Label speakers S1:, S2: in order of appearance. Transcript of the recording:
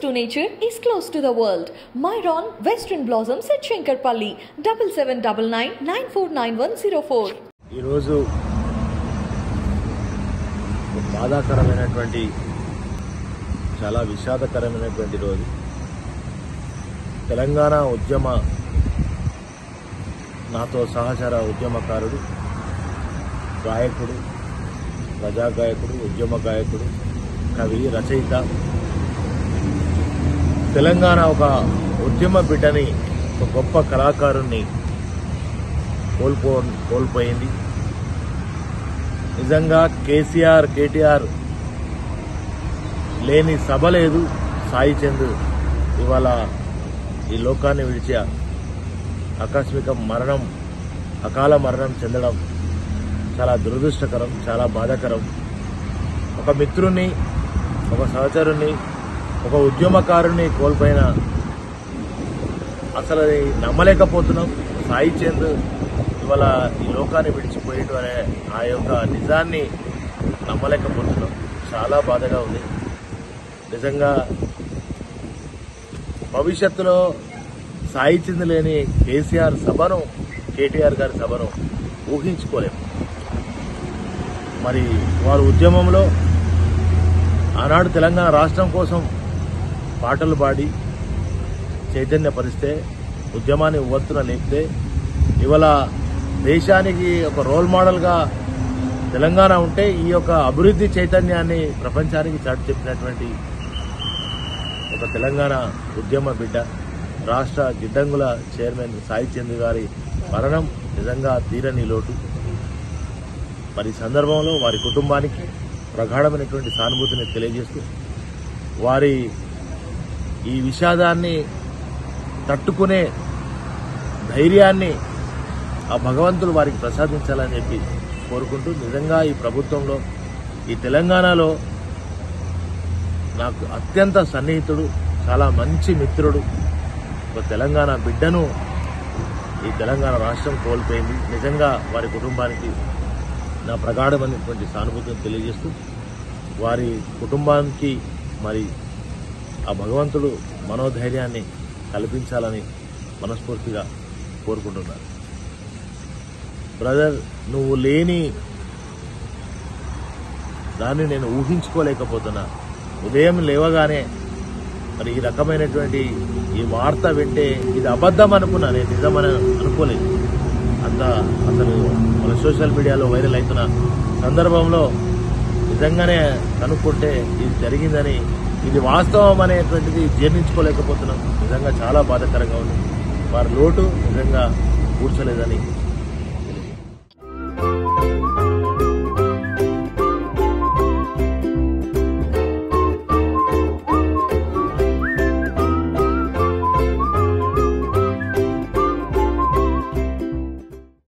S1: to nature is close to the world. Myron Western Blossoms at Shankarpalli 7799 949104.
S2: ఈ రోజు బాధాకరమైనటువంటి చాలా విషాదకరమైనటువంటి రోజు. తెలంగాణ ఉద్యమ నాతో సహచర ఉద్యమకారుడు, గాయకుడు, ప్రజాగాయకుడు, ఉద్యమ గాయకుడు, కవి, రచయిత, తెలంగాణ ఒక ఉద్యమ బిడ్డని, ఒక గొప్ప కళాకారుణ్ణి కోల్పోయింది. నిజంగా కేసీఆర్, కేటీఆర్ లేని సభ లేదు. సాయి చంద్ ఇవాళ ఈ లోకాన్ని విడిచి ఆకస్మిక మరణం, అకాల మరణం చెందడం చాలా దురదృష్టకరం, చాలా బాధాకరం. ఒక మిత్రుణ్ణి, ఒక సహచరుణ్ణి, ఒక ఉద్యమకారుణ్ణి కోల్పోయిన అసలు అది నమ్మలేకపోతున్నాం. సాయి చంద్ ఇవాళ ఈ లోకాన్ని విడిచిపోయేటు అనే ఆ యొక్క నిజాన్ని నమ్మలేకపోతున్నాం. చాలా బాధగా ఉంది. నిజంగా భవిష్యత్తులో సాయి చంద్ లేని కేసీఆర్ సభను, కేటీఆర్ గారి సభను ఊహించుకోలేము. మరి వారు ఉద్యమంలో ఆనాడు తెలంగాణ రాష్ట్రం కోసం పాటలు పాడి చైతన్యపరిస్తే, ఉద్యమాన్ని ఉవ్వెత్తున లేపితే, ఇవాళ దేశానికి ఒక రోల్ మోడల్గా తెలంగాణ ఉంటే ఈ యొక్క అభివృద్ధి చైతన్యాన్ని ప్రపంచానికి చాటి చెప్పినటువంటి ఒక తెలంగాణ ఉద్యమ బిడ్డ, రాష్ట్ర గిడ్డంగుల చైర్మన్ సాయి చంద్ గారి మరణం నిజంగా తీరని లోటు. మరి ఈ సందర్భంలో వారి కుటుంబానికి ప్రగాఢమైనటువంటి సానుభూతిని తెలియజేస్తూ, వారి ఈ విషాదాన్ని తట్టుకునే ధైర్యాన్ని ఆ భగవంతుడు వారికి ప్రసాదించాలని చెప్పి కోరుకుంటూ, నిజంగా ఈ ప్రభుత్వంలో, ఈ తెలంగాణలో నాకు అత్యంత సన్నిహితుడు, చాలా మంచి మిత్రుడు, ఒక తెలంగాణ బిడ్డను ఈ తెలంగాణ రాష్ట్రం కోల్పోయింది. నిజంగా వారి కుటుంబానికి నా ప్రగాఢమైనటువంటి సానుభూతిని తెలియజేస్తూ, వారి కుటుంబానికి మరి ఆ భగవంతుడు మనోధైర్యాన్ని కల్పించాలని మనస్ఫూర్తిగా కోరుకుంటున్నాను. బ్రదర్, నువ్వు లేని దాన్ని నేను ఊహించుకోలేకపోతున్నా. ఉదయం లేవగానే మరి ఈ రకమైనటువంటి ఈ వార్త వింటే ఇది అబద్ధం అనుకున్నా, నేను నిజమని అనుకోలేదు. అసలు మన సోషల్ మీడియాలో వైరల్ అవుతున్న సందర్భంలో నిజంగానే కనుక్కుంటే ఇది జరిగిందని, ఇది వాస్తవం అనేటువంటిది జీర్ణించుకోలేకపోతున్నాం. నిజంగా చాలా బాధాకరంగా ఉంది. వారి లోటు నిజంగా కూర్చోలేదని